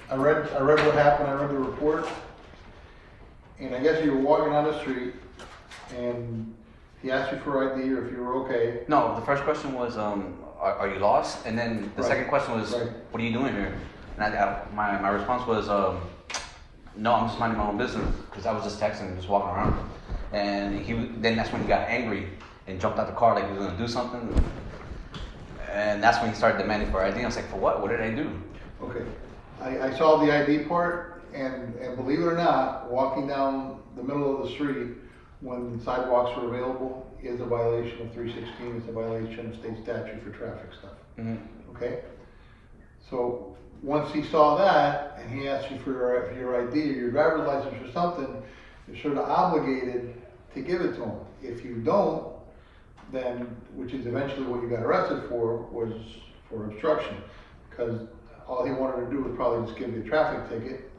I read what happened, I read the report, and I guess you were walking down the street, and he asked you for ID or if you were okay. No, the first question was, are you lost? And then the second question was, what are you doing here? And my response was, no, I'm just minding my own business, because I was just texting and just walking around. And then that's when he got angry and jumped out the car like he was going to do something. And that's when he started demanding for ID. I was like, for what? What did I do? Okay. I saw the ID part, and believe it or not, walking down the middle of the street when sidewalks are available is a violation of 316. It's a violation of state statute for traffic stuff. Mm-hmm. Okay? So once he saw that and he asked you for your ID or your driver's license or something, you're sort of obligated to give it to him. If you don't, then, which is eventually what you got arrested for, was for obstruction. Because all he wanted to do was probably just give you a traffic ticket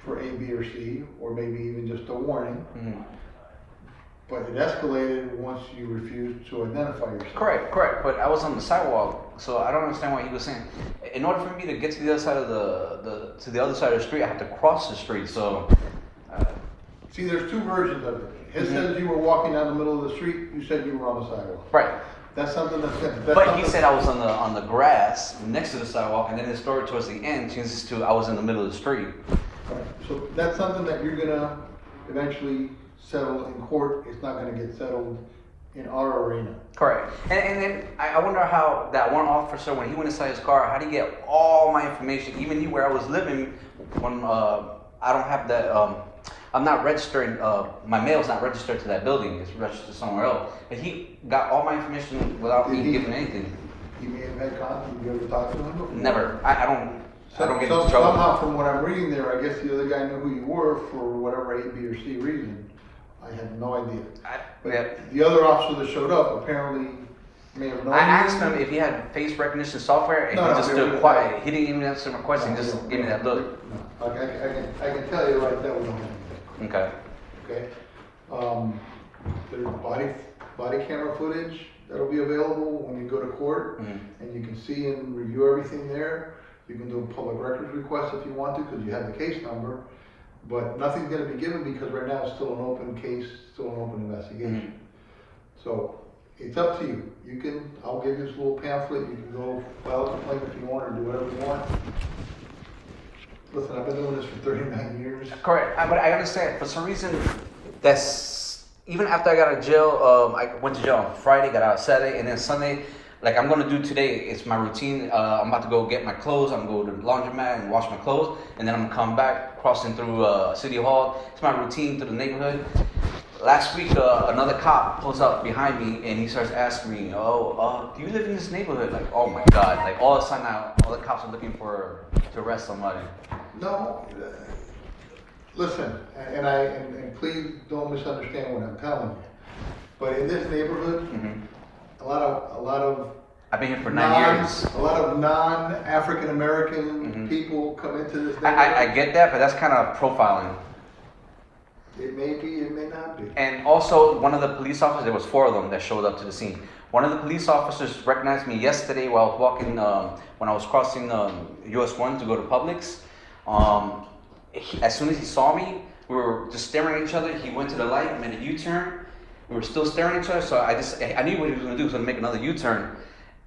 for A, B, or C, or maybe even just a warning. Mm-hmm. But it escalated once you refused to identify yourself. Correct. But I was on the sidewalk, so I don't understand what he was saying. In order for me to get to the other side of the other side of the street, I have to cross the street. So, see, there's two versions of it. His says you were walking down the middle of the street. You said you were on the sidewalk. Right. That's something But he said I was on the grass next to the sidewalk, and then his story towards the end changes to I was in the middle of the street. Right. So that's something that you're gonna eventually settle in court. It's not gonna get settled in our arena. Correct. And then I wonder how that one officer, when he went inside his car, how did he get all my information, even knew where I was living when I don't have that. I'm not registering, my mail's not registered to that building, it's registered somewhere else. But he got all my information without me giving anything. He may have had contact. Have you ever talked to him before? Never. I don't get into trouble. Somehow, from what I'm reading there, I guess the other guy knew who you were for whatever A, B, or C reason. I have no idea. The other officer that showed up apparently may have known I asked him if he had face recognition software, and he just stood quiet. He didn't even answer my question, he just gave me that look. No. I can tell you right that was not him. Okay. Okay. There's body camera footage that'll be available when you go to court, and you can see and review everything there. You can do a public records request if you want to, because you have the case number. But nothing's going to be given because right now it's still an open case, still an open investigation. So it's up to you. I'll give you this little pamphlet. You can go file a complaint if you want, or do whatever you want. Listen, I've been doing this for 39 years. Correct, but I understand. For some reason, that's even after I got out of jail. I went to jail on Friday, got out Saturday, and then Sunday. Like I'm gonna do today, it's my routine. I'm about to go get my clothes. I'm gonna go to the laundromat and wash my clothes, and then I'm gonna come back, crossing through City Hall. It's my routine through the neighborhood. Last week, another cop pulls up behind me and he starts asking me, do you live in this neighborhood? Like, oh my God, like all of a sudden now, all the cops are looking to arrest somebody. No, listen, and please don't misunderstand what I'm telling you. But in this neighborhood, a lot of I've been here for 9 years. A lot of non-African American people come into this neighborhood. I get that, but that's kind of profiling. It may be, it may not be. And also, one of the police officers, there was 4 of them that showed up to the scene. One of the police officers recognized me yesterday while I was walking, when I was crossing US 1 to go to Publix. As soon as he saw me, we were just staring at each other. He went to the light, made a U-turn. We were still staring at each other, so I knew what he was going to do. He was going to make another U-turn,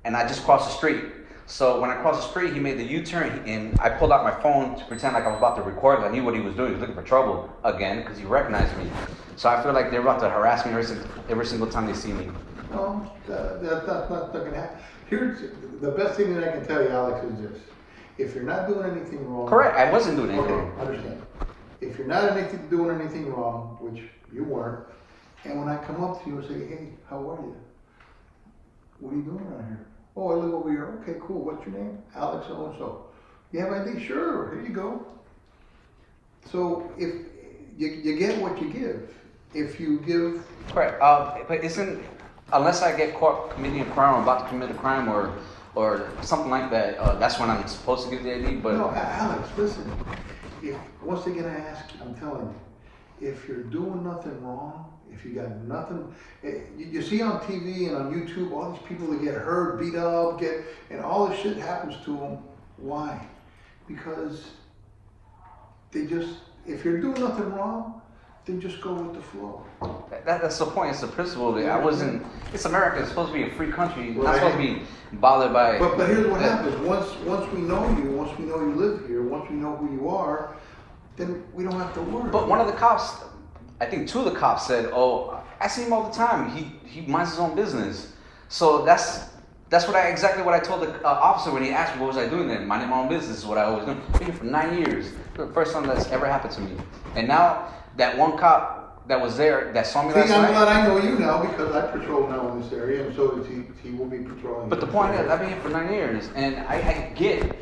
and I just crossed the street. So when I crossed the street, he made the U-turn, and I pulled out my phone to pretend like I was about to record. I knew what he was doing. He was looking for trouble again because he recognized me. So I feel like they're about to harass me every single time they see me. No, that's not going to happen. Here's the best thing that I can tell you, Alex, is this. If you're not doing anything wrong... Correct, I wasn't doing anything. Okay, understand. If you're not doing anything wrong, which you weren't, and when I come up to you and say, hey, how are you? What are you doing around here? Oh, I live over here. Okay, cool. What's your name? Alex so-and-so. You have ID? Sure. Here you go. So if you get what you give. If you give... Correct. But unless I get caught committing a crime or about to commit a crime or something like that, that's when I'm supposed to give the ID. But no, Alex, listen. Once again, I ask you, I'm telling you, if you're doing nothing wrong, if you got nothing, you see on TV and on YouTube all these people that get hurt, beat up, and all this shit happens to them Why? Because they just, if you're doing nothing wrong, then just go with the flow. That's the point. It's the principle. That I wasn't. It's America. It's supposed to be a free country. You're not Right. supposed to be bothered by. But here's what happens. Once we know you, once we know you live here, once we know who you are, then we don't have to worry. But one of the cops, I think two of the cops said, "Oh, I see him all the time. He minds his own business." So that's exactly what I told the officer when he asked me what was I doing then. Minding my own business is what I always do. Been here for 9 years. The first time that's ever happened to me. And now that one cop that was there that saw me last I'm night. glad I know you now because I patrol now in this area, and so is he. He will be patrolling. But the point is, I've been here for 9 years, and I get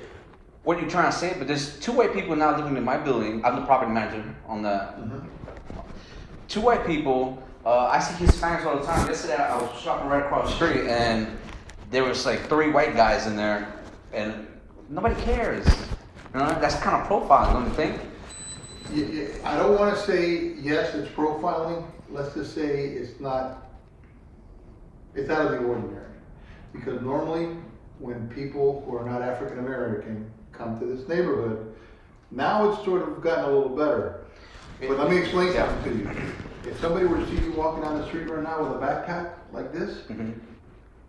what you're trying to say. But there's two white people now living in my building. I'm the property manager on the. Mhm. Two white people. I see Hispanics all the time. Yesterday I was shopping right across the street, and there was like 3 white guys in there, and nobody cares. You know, that's kind of profiling, don't you think? I don't want to say yes, it's profiling. Let's just say it's not. It's out of the ordinary, because normally when people who are not African American come to this neighborhood, now it's sort of gotten a little better. But let me explain something to you. If somebody were to see you walking down the street right now with a backpack like this,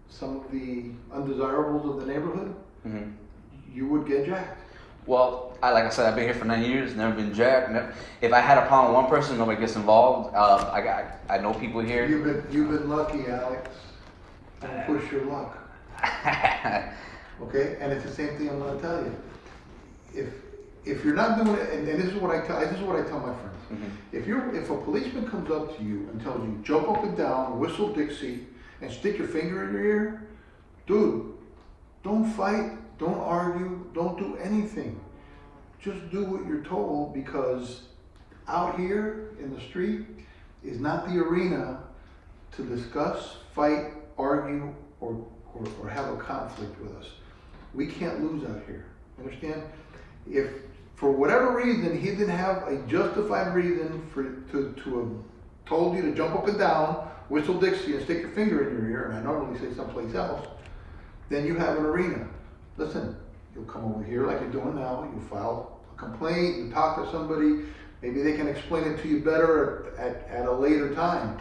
some of the undesirables of the neighborhood, you would get jacked. Well, like I said, I've been here for 9 years, never been jacked. If I had a problem with one person, nobody gets involved. I know people here. You've been lucky, Alex. Don't push your luck. Okay, and it's the same thing I'm going to tell you. If you're not doing it, and this is what I tell my friends. If a policeman comes up to you and tells you jump up and down, whistle Dixie, and stick your finger in your ear, dude, don't fight, don't argue, don't do anything. Just do what you're told, because out here in the street is not the arena to discuss, fight, argue, or have a conflict with us. We can't lose out here. Understand? If for whatever reason he didn't have a justified reason to have told you to jump up and down, whistle Dixie, and stick your finger in your ear, and I normally say someplace else, then you have an arena. Listen, you'll come over here like you're doing now, you file a complaint, you talk to somebody, maybe they can explain it to you better at a later time.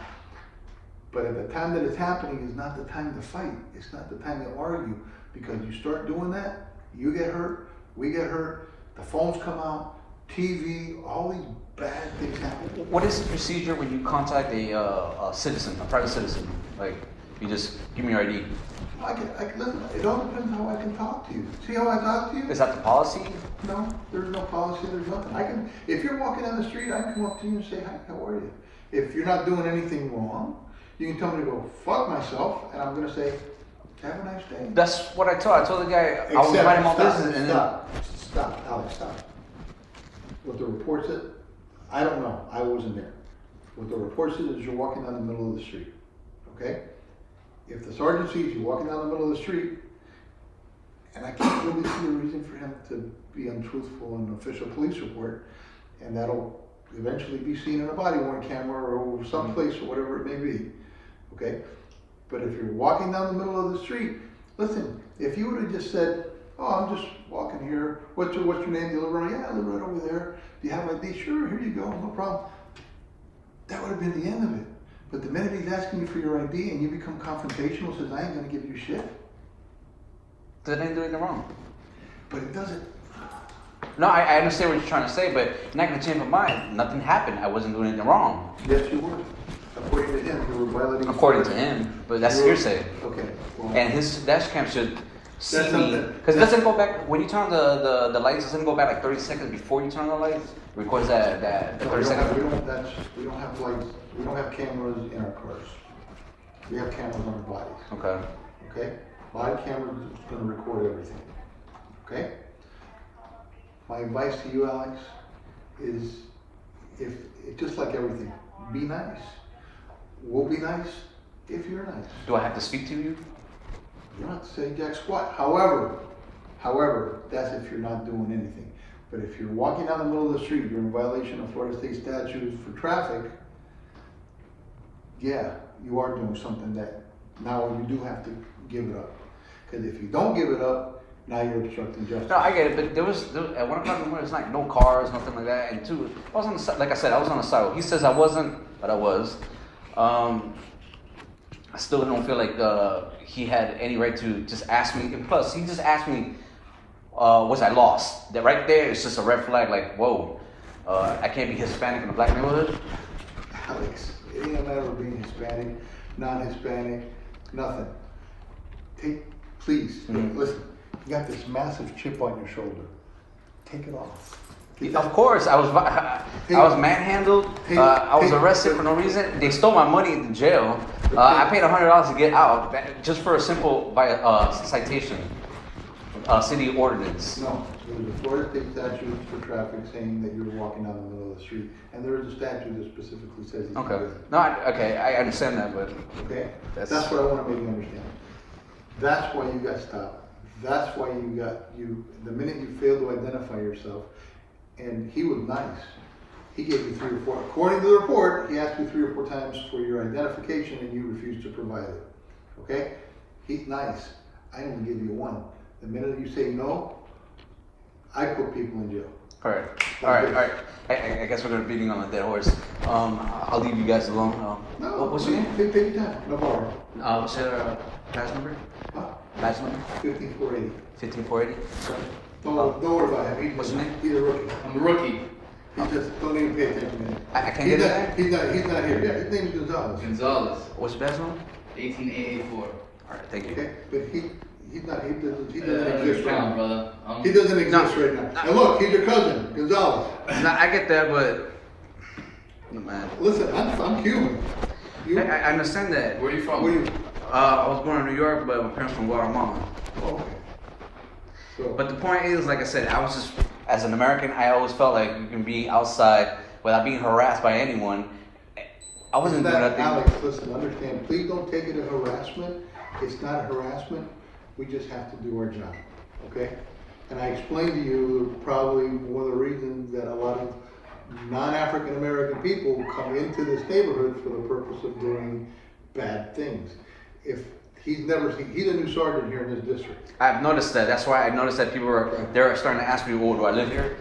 But at the time that it's happening is not the time to fight. It's not the time to argue, because you start doing that, you get hurt, we get hurt, the phones come out, TV, all these bad things happen. What is the procedure when you contact a citizen, a private citizen? Like, you just give me your ID. Listen, it all depends how I can talk to you. See how I talk to you? Is that the policy? No, there's no policy, there's nothing. If you're walking down the street, I can come up to you and say, hi, how are you? If you're not doing anything wrong, you can tell me to go fuck myself, and I'm gonna say, have a nice day. That's what I told the guy. I was minding my business. And Stop, Alex, stop. What the report said, I don't know, I wasn't there. What the report said is you're walking down the middle of the street, okay? If the sergeant sees you walking down the middle of the street, and I can't really see a reason for him to be untruthful in an official police report, and that'll eventually be seen in a body-worn camera or someplace or whatever it may be, okay? But if you're walking down the middle of the street, listen, if you would have just said, oh, I'm just walking here, what's your name, do you live right? Yeah, I live right over there. Do you have ID? Sure, here you go, no problem. That would have been the end of it. But the minute he's asking you for your ID and you become confrontational, says, I ain't gonna give you shit. Then I didn't do anything wrong. But it doesn't. No, I understand what you're trying to say, but you're not going to change my mind. Nothing happened. I wasn't doing anything wrong. Yes, you were. According to him, you were violating. According to him, but that's hearsay. Okay. Well, And his dash cam should see That's me, something. because it doesn't go back when you turn on the lights. It doesn't go back like 30 seconds before you turn on the lights. It records that no, 30 seconds. we don't have lights. We don't have cameras in our cars. We have cameras on our bodies. Okay. Okay? Body camera is going to record everything. Okay? My advice to you, Alex, is just like everything, be nice. We'll be nice if you're nice. Do I have to speak to you? You don't have to say jack squat. However, that's if you're not doing anything. But if you're walking down the middle of the street, you're in violation of Florida State statutes for traffic, yeah, you are doing something that now you do have to give it up. Because if you don't give it up, Now you're obstructing justice. No, I get it, but there was at 1 o'clock in the morning. It's like no cars, nothing like that. And two, I was on the like I said, I was on the sidewalk. He says I wasn't, but I was. I still don't feel like he had any right to just ask me. And plus, he just asked me, was I lost? That right there is just a red flag. Like, whoa, I can't be Hispanic in a black neighborhood. Alex, it ain't a matter of being Hispanic, non-Hispanic, nothing. Please, listen, you got this massive chip on your shoulder. Take it off. Of course, I was manhandled. I was arrested for no reason. They stole my money in the jail. I paid $100 to get out just for a simple citation, city ordinance. No, there's a Florida state statute for traffic saying that you're walking down the middle of the street, and there is a statute that specifically says you can do Okay. that. No, I understand that, but Okay, that's what I want to make you understand. That's why you got stopped. That's why the minute you failed to identify yourself, and he was nice. He gave you 3 or 4. According to the report, he asked you 3 or 4 times for your identification and you refused to provide it. Okay? He's nice. I only give you 1. The minute you say no, I put people in jail. all right. I guess we're gonna be beating on a dead horse. I'll leave you guys alone. No, what's your name? Take your time. No problem. What's your badge number? Huh? Badge number? 15480. 15480. Don't worry about him. What's your name? He's a rookie. I'm a rookie. He just don't even pay attention to him. I can't get it. He's not here. Yeah, his name's Gonzalez. Gonzalez, What's your badge number? 18884. All right, thank you. Okay, but he doesn't Count, exist right now. brother. He doesn't exist right now. And look, he's your cousin, Gonzalez. No, I get that, but man, Listen, I'm Cuban. I understand that. Where are you from? Where you? I was born in New York, but my parents from Guatemala. Oh, okay. So, But the point is, like I said, I was just, as an American, I always felt like you can be outside without being harassed by anyone. I wasn't doing nothing. Alex, listen, understand. Please don't take it as harassment. It's not harassment. We just have to do our job. Okay? And I explained to you probably one of the reasons that a lot of non-African American people come into this neighborhood for the purpose of doing bad things. If he's a new sergeant here in this district. I've noticed that. That's why I noticed that people they're starting to ask me, "Oh, do I live here?"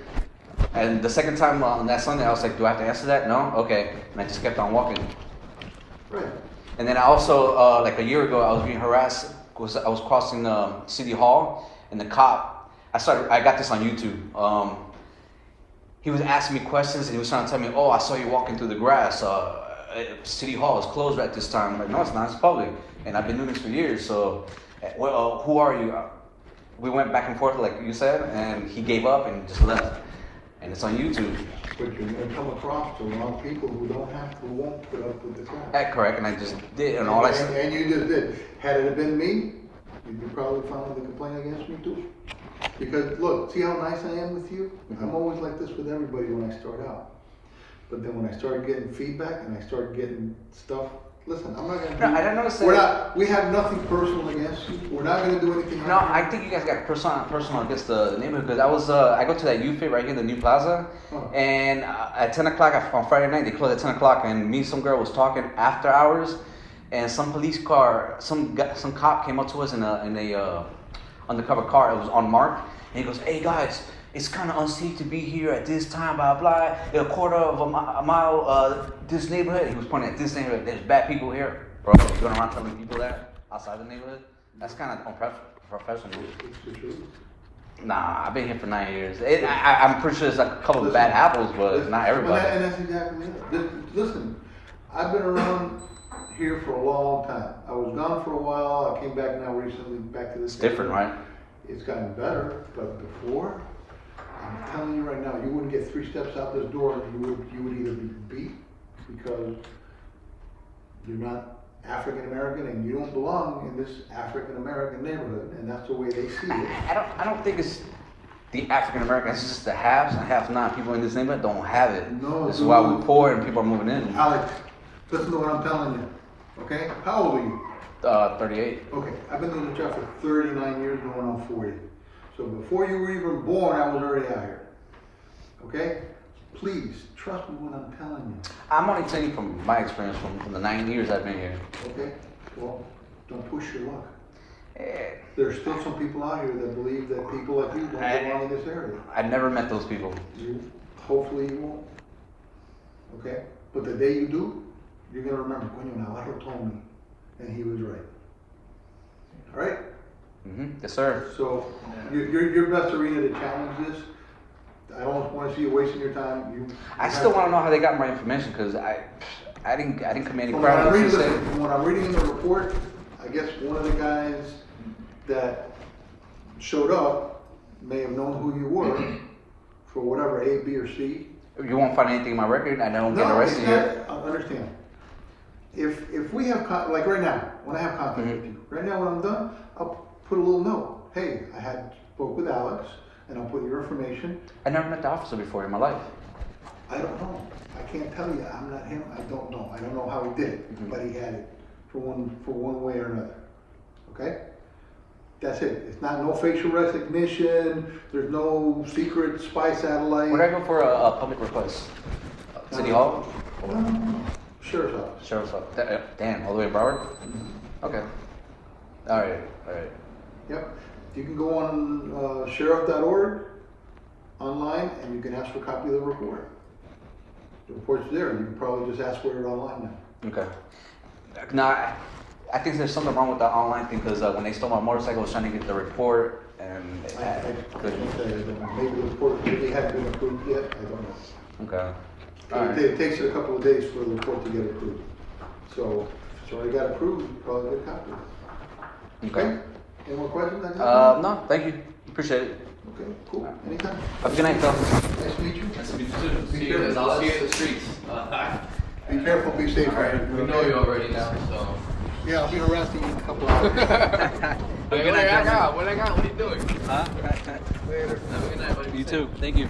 And the second time on that Sunday, I was like, "Do I have to answer that?" No, okay. And I just kept on walking. Right. And then I also, like a year ago, I was being harassed because I was crossing City Hall, and the cop. I got this on YouTube. He was asking me questions, and he was trying to tell me, "Oh, I saw you walking through the grass. City Hall is closed at this time." I'm like, "No, it's not. It's public." And I've been doing this for years. So, well, who are you? We went back and forth, like you said, and he gave up and just left. And it's on YouTube. But you're going to come across the wrong people who won't put up with the crap. Correct, and I just did, and all I said. And you just did. Had it been me, you'd be probably filing the complaint against me too. Because look, see how nice I am with you? I'm always like this with everybody when I start out. But then when I started getting feedback and I started getting stuff, listen, I'm not gonna. No, I don't notice that. We have nothing personal against you. We're not gonna do anything. No, I think you guys got personal against the neighborhood because I go to that youth fair right here in the New Plaza, and at 10 o'clock on Friday night they close at 10 o'clock, and me and some girl was talking after hours, and some police car, some cop came up to us in a undercover car. It was unmarked, and he goes, "Hey guys, it's kind of unsafe to be here at this time, blah blah. A quarter of a mile, this neighborhood." He was pointing at this neighborhood. There's bad people here, bro. You going around telling people that outside the neighborhood? That's kind of unprofessional. It's the truth. Nah, I've been here for 9 years. I'm pretty sure there's like a couple of bad apples, but not everybody. And that's exactly it. Listen, I've been around here for a long time. I was gone for a while. I came back now recently, back to this. It's different, right? It's gotten better, but before, I'm telling you right now, you wouldn't get 3 steps out this door, you would either be beat because you're not African American and you don't belong in this African American neighborhood, and that's the way they see it. I don't think it's the African Americans. It's just the haves and have not. People in this neighborhood don't have it. No, This is dude. why we're poor and people are moving in. Alex, listen to what I'm telling you, okay? How old are you? 38. Okay, I've been doing the job for 39 years, going on 40. So before you were even born, I was already out here. Okay? Please, trust me when I'm telling you. I'm only telling you from my experience from the 9 years I've been here. Okay? Well, don't push your luck. There's still some people out here that believe that people like you don't belong in this area. I've never met those people. Hopefully you won't. Okay? But the day you do, you're gonna remember, Coño, Navarro told me, and he was right. All right? Yes, sir. So your best arena to challenge this. I don't want to see you wasting your time. I still want to know how they got my information because I didn't commit any From crime. what I'm reading in the report, I guess one of the guys that showed up may have known who you were for whatever A, B, or C. You won't find anything in my record. I don't get No, arrested it's here. not, I understand. If we have, like right now, when I have contact with you, right now when I'm done, I'll put a little note. Hey, I had spoke with Alex, and I'll put your information. I never met the officer before in my life. I don't know. I can't tell you. I'm not him. I don't know. I don't know how he did it, but he had it for one way or another. Okay? That's it. It's not no facial recognition. There's no secret spy satellite. Would I go for a public request? City Hall? Sheriff's office. Sheriff's office. Damn, all the way in Broward? Okay. All right. Yep. You can go on sheriff.org online and you can ask for a copy of the report. The report's there. You can probably just ask for it online now. Okay. Now, I think there's something wrong with the online thing because when they stole my motorcycle, I was trying to get the report and I couldn't tell you. Maybe the report really hadn't been approved yet. I don't know. Okay. All right. It takes it a couple of days for the report to get approved. So if it's already got approved, you probably get a copy. Okay. Any more questions? No, thank you. Appreciate it. Okay, cool. Anytime. Have a good night, fellas. Nice to meet you. Nice to meet you too. See you guys. I'll see you in the streets. Be careful, be safe. Alright, we know you already now, so. Yeah, I'll be harassing you in a couple hours. Hey, what I got? What are you doing? Huh? Later. Have a good night, buddy. You too. Thank you.